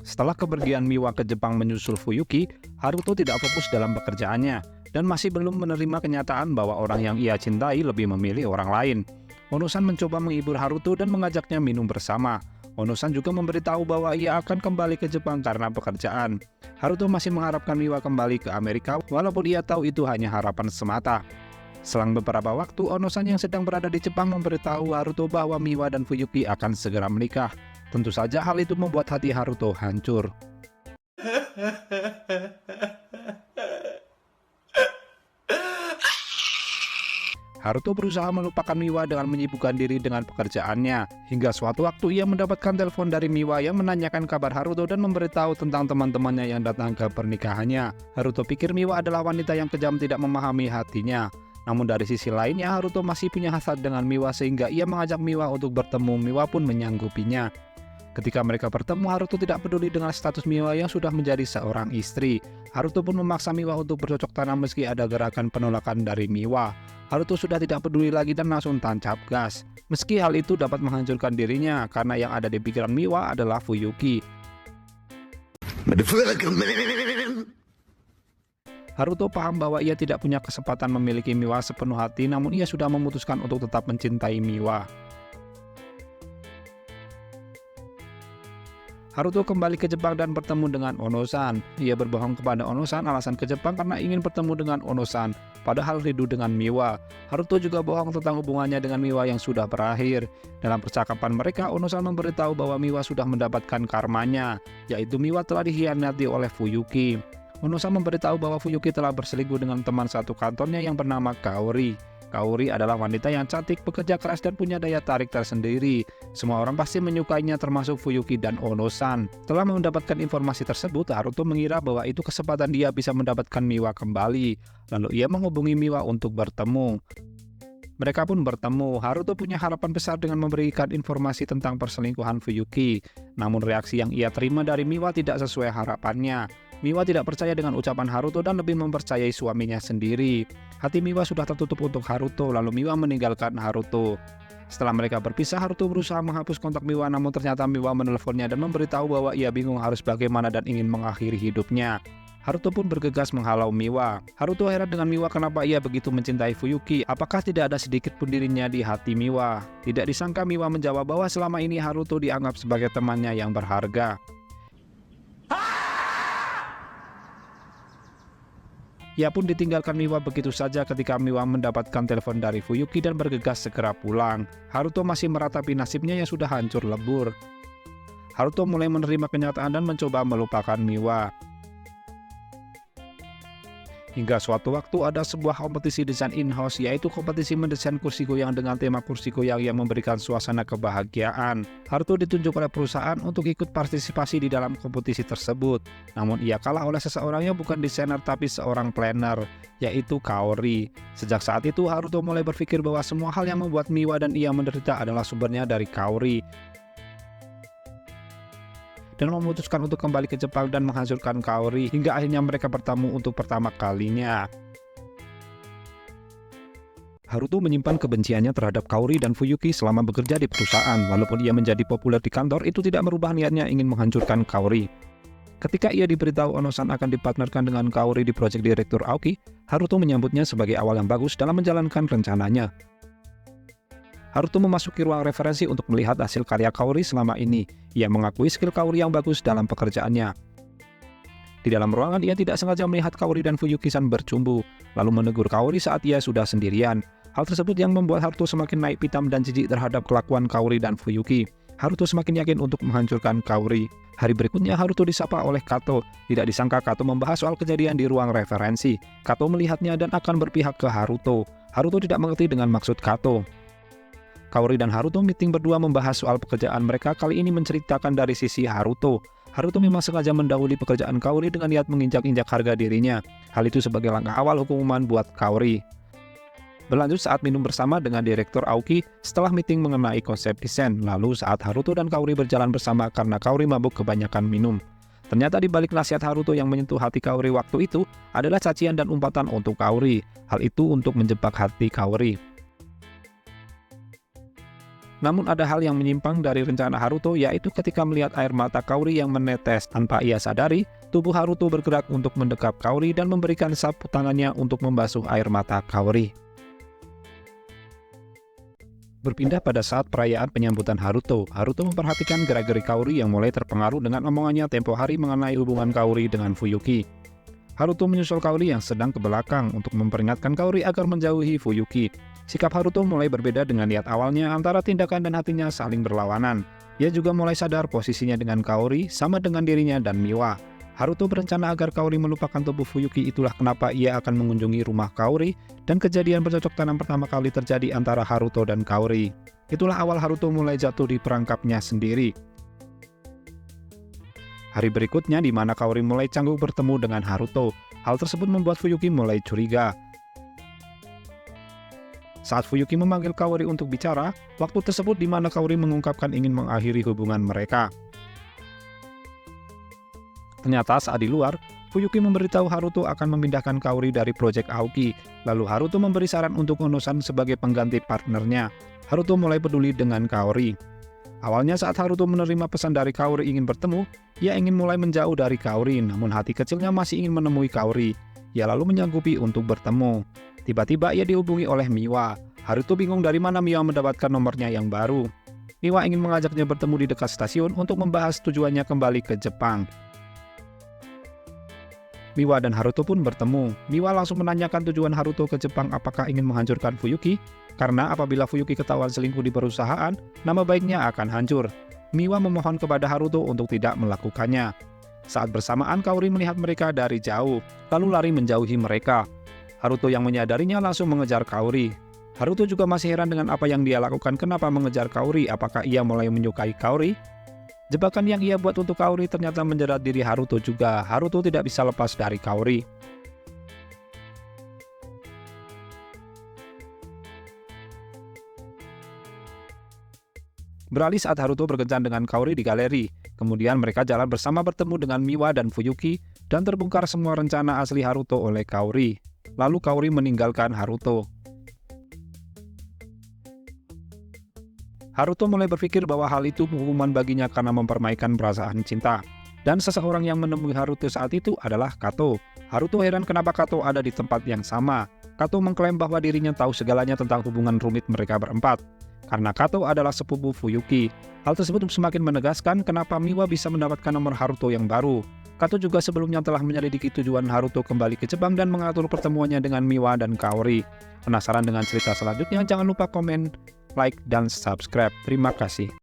Setelah kepergian Miwa ke Jepang menyusul Fuyuki, Haruto tidak fokus dalam pekerjaannya dan masih belum menerima kenyataan bahwa orang yang ia cintai lebih memilih orang lain. Ono-san mencoba menghibur Haruto dan mengajaknya minum bersama. Ono-san juga memberitahu bahwa ia akan kembali ke Jepang karena pekerjaan. Haruto masih mengharapkan Miwa kembali ke Amerika walaupun ia tahu itu hanya harapan semata. Selang beberapa waktu, Ono-san yang sedang berada di Jepang memberitahu Haruto bahwa Miwa dan Fuyuki akan segera menikah. Tentu saja hal itu membuat hati Haruto hancur. Haruto berusaha melupakan Miwa dengan menyibukkan diri dengan pekerjaannya. Hingga suatu waktu ia mendapatkan telepon dari Miwa yang menanyakan kabar Haruto dan memberitahu tentang teman-temannya yang datang ke pernikahannya. Haruto pikir Miwa adalah wanita yang kejam tidak memahami hatinya. Namun dari sisi lainnya Haruto masih punya hasad dengan Miwa sehingga ia mengajak Miwa untuk bertemu. Miwa pun menyanggupinya. Ketika mereka bertemu, Haruto tidak peduli dengan status Miwa yang sudah menjadi seorang istri. Haruto pun memaksa Miwa untuk bercocok tanam meski ada gerakan penolakan dari Miwa. Haruto sudah tidak peduli lagi dan langsung tancap gas. Meski hal itu dapat menghancurkan dirinya karena yang ada di pikiran Miwa adalah Fuyuki. Haruto paham bahwa ia tidak punya kesempatan memiliki Miwa sepenuh hati, namun ia sudah memutuskan untuk tetap mencintai Miwa. Haruto kembali ke Jepang dan bertemu dengan Ono-san. Ia berbohong kepada Ono-san alasan ke Jepang karena ingin bertemu dengan Ono-san, padahal rindu dengan Miwa. Haruto juga bohong tentang hubungannya dengan Miwa yang sudah berakhir. Dalam percakapan mereka, Ono-san memberitahu bahwa Miwa sudah mendapatkan karmanya, yaitu Miwa telah dikhianati oleh Fuyuki. Ono-san memberitahu bahwa Fuyuki telah berselingkuh dengan teman satu kantornya yang bernama Kaori. Kaori adalah wanita yang cantik, bekerja keras, dan punya daya tarik tersendiri. Semua orang pasti menyukainya termasuk Fuyuki dan Ono-san. Setelah mendapatkan informasi tersebut, Haruto mengira bahwa itu kesempatan dia bisa mendapatkan Miwa kembali. Lalu ia menghubungi Miwa untuk bertemu. Mereka pun bertemu. Haruto punya harapan besar dengan memberikan informasi tentang perselingkuhan Fuyuki. Namun reaksi yang ia terima dari Miwa tidak sesuai harapannya. Miwa tidak percaya dengan ucapan Haruto dan lebih mempercayai suaminya sendiri. Hati Miwa sudah tertutup untuk Haruto, lalu Miwa meninggalkan Haruto. Setelah mereka berpisah, Haruto berusaha menghapus kontak Miwa, namun ternyata Miwa menelponnya dan memberitahu bahwa ia bingung harus bagaimana dan ingin mengakhiri hidupnya. Haruto pun bergegas menghalau Miwa. Haruto heran dengan Miwa kenapa ia begitu mencintai Fuyuki. Apakah tidak ada sedikit pun dirinya di hati Miwa? Tidak disangka Miwa menjawab bahwa selama ini Haruto dianggap sebagai temannya yang berharga. Ia pun ditinggalkan Miwa begitu saja ketika Miwa mendapatkan telepon dari Fuyuki dan bergegas segera pulang. Haruto masih meratapi nasibnya yang sudah hancur lebur. Haruto mulai menerima kenyataan dan mencoba melupakan Miwa. Hingga suatu waktu ada sebuah kompetisi desain in-house, yaitu kompetisi mendesain kursi goyang dengan tema kursi goyang yang memberikan suasana kebahagiaan. Haruto ditunjuk oleh perusahaan untuk ikut partisipasi di dalam kompetisi tersebut. Namun ia kalah oleh seseorang yang bukan desainer tapi seorang planner, yaitu Kaori. Sejak saat itu Haruto mulai berpikir bahwa semua hal yang membuat Miwa dan ia menderita adalah sumbernya dari Kaori. Dan memutuskan untuk kembali ke Jepang dan menghancurkan Kaori hingga akhirnya mereka bertemu untuk pertama kalinya. Haruto menyimpan kebenciannya terhadap Kaori dan Fuyuki selama bekerja di perusahaan. Walaupun ia menjadi populer di kantor, itu tidak merubah niatnya ingin menghancurkan Kaori. Ketika ia diberitahu Ono-san akan dipartnerkan dengan Kaori di proyek Direktur Aoki, Haruto menyambutnya sebagai awal yang bagus dalam menjalankan rencananya. Haruto memasuki ruang referensi untuk melihat hasil karya Kaori selama ini. Ia mengakui skill Kaori yang bagus dalam pekerjaannya. Di dalam ruangan, ia tidak sengaja melihat Kaori dan Fuyuki-san bercumbu, lalu menegur Kaori saat ia sudah sendirian. Hal tersebut yang membuat Haruto semakin naik pitam dan jijik terhadap kelakuan Kaori dan Fuyuki. Haruto semakin yakin untuk menghancurkan Kaori. Hari berikutnya, Haruto disapa oleh Kato. Tidak disangka Kato membahas soal kejadian di ruang referensi. Kato melihatnya dan akan berpihak ke Haruto. Haruto tidak mengerti dengan maksud Kato. Kaori dan Haruto meeting berdua membahas soal pekerjaan mereka, kali ini menceritakan dari sisi Haruto. Haruto memang sengaja mendahului pekerjaan Kaori dengan niat menginjak-injak harga dirinya. Hal itu sebagai langkah awal hukuman buat Kaori. Berlanjut saat minum bersama dengan Direktur Aoki setelah meeting mengenai konsep desain. Lalu saat Haruto dan Kaori berjalan bersama karena Kaori mabuk kebanyakan minum. Ternyata di balik nasihat Haruto yang menyentuh hati Kaori waktu itu adalah cacian dan umpatan untuk Kaori. Hal itu untuk menjebak hati Kaori. Namun ada hal yang menyimpang dari rencana Haruto, yaitu ketika melihat air mata Kaori yang menetes tanpa ia sadari, tubuh Haruto bergerak untuk mendekap Kaori dan memberikan sapu tangannya untuk membasuh air mata Kaori. Berpindah pada saat perayaan penyambutan Haruto, Haruto memperhatikan gerak-gerik Kaori yang mulai terpengaruh dengan omongannya tempo hari mengenai hubungan Kaori dengan Fuyuki. Haruto menyusul Kaori yang sedang ke belakang untuk memperingatkan Kaori agar menjauhi Fuyuki. Sikap Haruto mulai berbeda dengan niat awalnya, antara tindakan dan hatinya saling berlawanan. Ia juga mulai sadar posisinya dengan Kaori sama dengan dirinya dan Miwa. Haruto berencana agar Kaori melupakan tubuh Fuyuki, itulah kenapa ia akan mengunjungi rumah Kaori, dan kejadian bercocok tanam pertama kali terjadi antara Haruto dan Kaori. Itulah awal Haruto mulai jatuh di perangkapnya sendiri. Hari berikutnya di mana Kaori mulai canggung bertemu dengan Haruto. Hal tersebut membuat Fuyuki mulai curiga. Saat Fuyuki memanggil Kaori untuk bicara, waktu tersebut di mana Kaori mengungkapkan ingin mengakhiri hubungan mereka. Ternyata saat di luar, Fuyuki memberitahu Haruto akan memindahkan Kaori dari proyek Aoki. Lalu Haruto memberi saran untuk Ono-san sebagai pengganti partnernya. Haruto mulai peduli dengan Kaori. Awalnya saat Haruto menerima pesan dari Kaori ingin bertemu, ia ingin mulai menjauh dari Kaori, namun hati kecilnya masih ingin menemui Kaori. Ia lalu menyanggupi untuk bertemu. Tiba-tiba ia dihubungi oleh Miwa. Haruto bingung dari mana Miwa mendapatkan nomornya yang baru. Miwa ingin mengajaknya bertemu di dekat stasiun untuk membahas tujuannya kembali ke Jepang. Miwa dan Haruto pun bertemu. Miwa langsung menanyakan tujuan Haruto ke Jepang, apakah ingin menghancurkan Fuyuki? Karena apabila Fuyuki ketahuan selingkuh di perusahaan, nama baiknya akan hancur. Miwa memohon kepada Haruto untuk tidak melakukannya. Saat bersamaan Kaori melihat mereka dari jauh, lalu lari menjauhi mereka. Haruto yang menyadarinya langsung mengejar Kaori. Haruto juga masih heran dengan apa yang dia lakukan, kenapa mengejar Kaori, apakah ia mulai menyukai Kaori? Jebakan yang ia buat untuk Kaori ternyata menjerat diri Haruto juga. Haruto tidak bisa lepas dari Kaori. Beralih saat Haruto berkencan dengan Kaori di galeri. Kemudian mereka jalan bersama bertemu dengan Miwa dan Fuyuki, dan terbongkar semua rencana asli Haruto oleh Kaori. Lalu Kaori meninggalkan Haruto. Haruto mulai berpikir bahwa hal itu hukuman baginya karena mempermainkan perasaan cinta. Dan seseorang yang menemui Haruto saat itu adalah Kato. Haruto heran kenapa Kato ada di tempat yang sama. Kato mengklaim bahwa dirinya tahu segalanya tentang hubungan rumit mereka berempat. Karena Kato adalah sepupu Fuyuki. Hal tersebut semakin menegaskan kenapa Miwa bisa mendapatkan nomor Haruto yang baru. Kato juga sebelumnya telah menyelidiki tujuan Haruto kembali ke Jepang dan mengatur pertemuannya dengan Miwa dan Kaori. Penasaran dengan cerita selanjutnya? Jangan lupa komen, like, dan subscribe. Terima kasih.